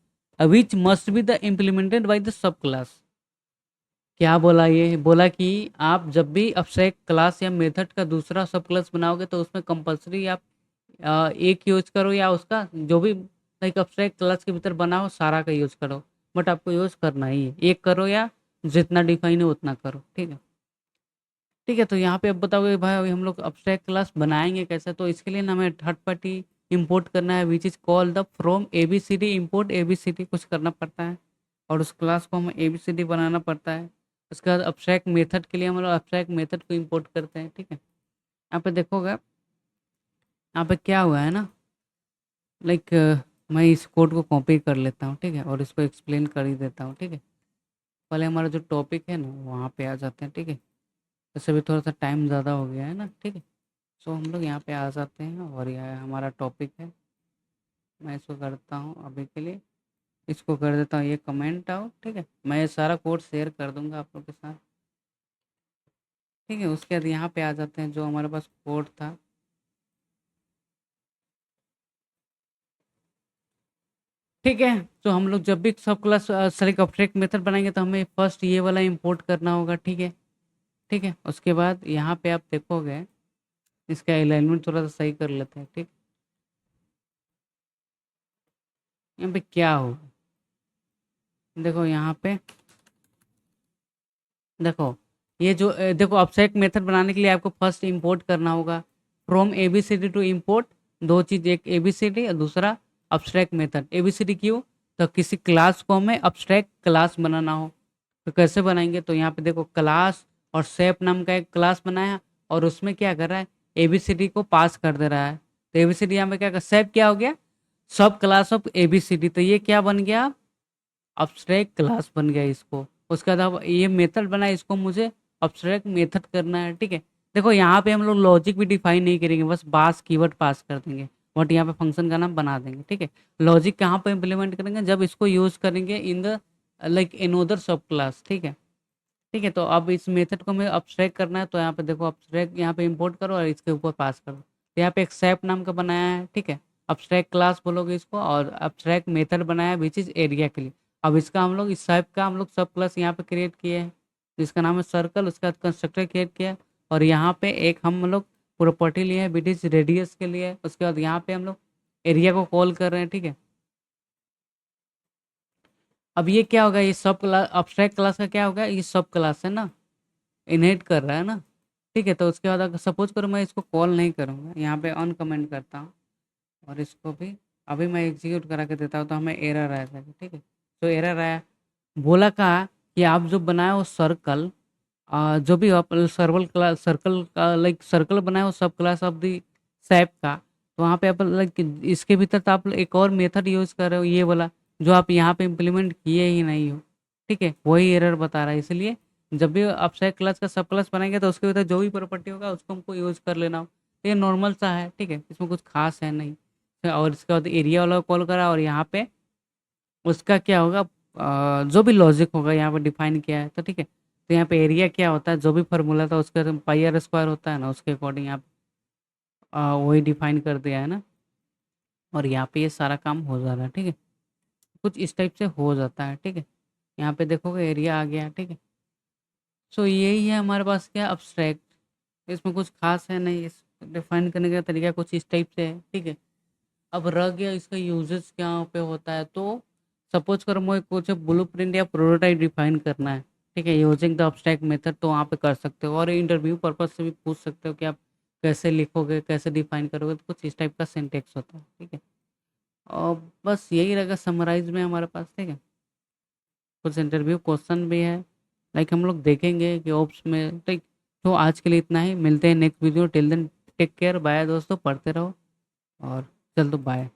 which must be the implemented by the subclass. क्या बोला, ये बोला कि आप जब भी अब्स्ट्रैक्ट क्लास या मेथड का दूसरा सब क्लास बनाओगे तो उसमें कंपलसरी आप एक यूज करो या उसका जो भी लाइक अब्स्ट्रैक्ट क्लास के भीतर बना हो सारा का यूज करो, बट आपको यूज करना ही है, एक करो या जितना डिफाइन है उतना करो। ठीक है, ठीक है, तो यहाँ पे अब बताओगे भाई अभी हम लोग अब्स्ट्रैक्ट क्लास बनाएंगे कैसे, तो इसके लिए ना हमें थर्ड पार्टी इंपोर्ट करना है which is called the from ABCD import ABCD कुछ करना पड़ता है, और उस क्लास को हमें एबीसीडी बनाना पड़ता है। उसके बाद अब्स्ट्रैक्ट मेथड के लिए हम लोग अब्स्ट्रैक्ट मेथड को इंपोर्ट करते हैं। ठीक है, यहाँ पे देखोगे, यहाँ पे क्या हुआ है ना, लाइक मैं इस कोड को कॉपी कर लेता हूँ, ठीक है, और इसको एक्सप्लेन कर ही देता हूँ। ठीक है, पहले हमारा जो टॉपिक है ना वहाँ पे आ जाते हैं। ठीक है, वैसे भी थोड़ा सा टाइम ज़्यादा हो गया है ना। ठीक है, सो हम लोग यहाँ पे आ जाते हैं और यह हमारा टॉपिक है। मैं इसको करता हूँ अभी के लिए, इसको कर देता हूँ ये कमेंट आउट। ठीक है, मैं ये सारा कोड शेयर कर दूंगा आप लोग के साथ। ठीक है, उसके बाद यहाँ पे आ जाते हैं जो हमारे पास कोड था। ठीक है, तो हम लोग जब भी सब क्लास सेलेक्ट ऑब्जेक्ट मेथड बनाएंगे तो हमें फर्स्ट ये वाला इंपोर्ट करना होगा। ठीक है, ठीक है, उसके बाद यहाँ पे आप देखोगे, इसका अलाइनमेंट थोड़ा सा सही कर लेते हैं। ठीक, यहाँ पे क्या हो, देखो यहाँ पे, देखो ये जो देखो ऑब्जेक्ट मेथड बनाने के लिए आपको फर्स्ट इंपोर्ट करना होगा फ्रॉम एबीसीडी टू इंपोर्ट, दो चीज, एक एबीसीडी और दूसरा अब्स्ट्रैक्ट मेथड। एबीसीडी क्यों, तो किसी क्लास को हमें अब्स्ट्रैक्ट क्लास बनाना हो, तो कैसे बनाएंगे, तो यहाँ पे देखो क्लास और शेप नाम का एक क्लास बनाया और उसमें क्या कर रहा है, एबीसीडी को पास कर दे रहा है। तो एबीसीडी यहाँ पे क्या कर, शेप क्या हो गया, सब क्लास ऑफ एबीसीडी, तो ये क्या बन गया, अब्स्ट्रैक्ट क्लास बन गया इसको। उसके बाद अब ये मेथड बना, इसको मुझे अब्स्ट्रैक्ट मेथड करना है। ठीक है, देखो यहाँ पे हम लोग लॉजिक भी डिफाइन नहीं करेंगे, बस बास कीवर्ड पास कर देंगे, बट यहाँ पे फंक्शन का नाम बना देंगे। ठीक है, लॉजिक कहाँ पे इंप्लीमेंट करेंगे, जब इसको यूज करेंगे इन द लाइक एनोदर सब क्लास। ठीक है, ठीक है, तो अब इस मेथड को हमें अब्स्ट्रैक्ट करना है, तो यहाँ पे देखो अब्स्ट्रैक्ट यहाँ पे इंपोर्ट करो और इसके ऊपर पास करो। तो यहाँ पे एक सैप नाम का बनाया है, ठीक है, अब्स्ट्रैक्ट क्लास बोलोगे इसको, और अब्स्ट्रैक्ट मेथड बनाया है विच इज एरिया के लिए। अब इसका हम लोग इस सैप का हम लोग सब क्लास यहाँ पे क्रिएट किए हैं जिसका नाम है सर्कल, उसके बाद कंस्ट्रक्टर क्रिएट किया, और यहाँ पे एक हम लोग प्रॉपर्टी लिए हैं विच इज रेडियस के लिए। उसके बाद यहाँ पे हम लोग एरिया को कॉल कर रहे हैं। ठीक है, अब ये क्या होगा, ये सब क्लास अब्स्ट्रैक्ट क्लास का क्या होगा, ये सब क्लास है ना, इनहेरिट कर रहा है ना। ठीक है, तो उसके बाद अगर सपोज करो मैं इसको कॉल नहीं करूँगा, यहाँ पे ऑन कमेंट करता हूँ और इसको भी अभी मैं एग्जीक्यूट करा के देता हूँ, तो हमें एरर आएगा। ठीक है, तो एरर आया, बोला कहा कि आप जो बनाए हो सर्कल, जो भी आप सर्वल क्लास सर्कल का लाइक सर्कल बनाए हो सब क्लास ऑफ दी सैप का, तो वहाँ पे आप लाइक इसके भीतर तो आप एक और मेथड यूज़ कर रहे हो, ये वाला जो आप यहाँ पे इम्प्लीमेंट किए ही नहीं हो। ठीक है, वही एरर बता रहा है। इसलिए जब भी आप सैप क्लास का सब क्लास बनाएंगे तो उसके भीतर जो भी प्रॉपर्टी होगा उसको हमको यूज़ कर लेना हो। तो ये नॉर्मल सा है, ठीक है, इसमें कुछ खास है नहीं। और इसके बाद एरिया वाला कॉल करा, और यहाँ पे उसका क्या होगा, जो भी लॉजिक होगा यहाँ पे डिफाइन किया है, तो ठीक है। तो यहाँ पे एरिया क्या होता है, जो भी फार्मूला था उसका पाई आर स्क्वायर होता है ना, उसके अकॉर्डिंग यहाँ वही डिफाइन कर दिया है ना। और यहाँ पे ये सारा काम हो जा रहा है। ठीक है, कुछ इस टाइप से हो जाता है। ठीक है, यहाँ पे देखोगे एरिया आ गया। ठीक है, सो यही है हमारे पास क्या, अब्स्ट्रैक्ट। इसमें कुछ खास है नहीं, इस डिफाइन करने का तरीका कुछ इस टाइप से है। ठीक है, अब रह गया इसका यूजेस क्या पे होता है। तो सपोज करो मुझे कुछ ब्लूप्रिंट या प्रोटोटाइप डिफाइन करना है, ठीक है, यूजिंग द अब्स्ट्रैक्ट मेथड, तो वहाँ पे कर सकते हो। और इंटरव्यू पर्पज से भी पूछ सकते हो कि आप कैसे लिखोगे, कैसे डिफाइन करोगे, तो कुछ इस टाइप का सिंटेक्स होता है। ठीक है, और बस यही रहेगा समराइज में हमारे पास। ठीक है, कुछ इंटरव्यू क्वेश्चन भी है, लाइक हम लोग देखेंगे कि ओप्स में। ठीक, तो आज के लिए इतना ही, मिलते हैं next video. Till then take care, bye दोस्तों, पढ़ते रहो और चल दो, बाय।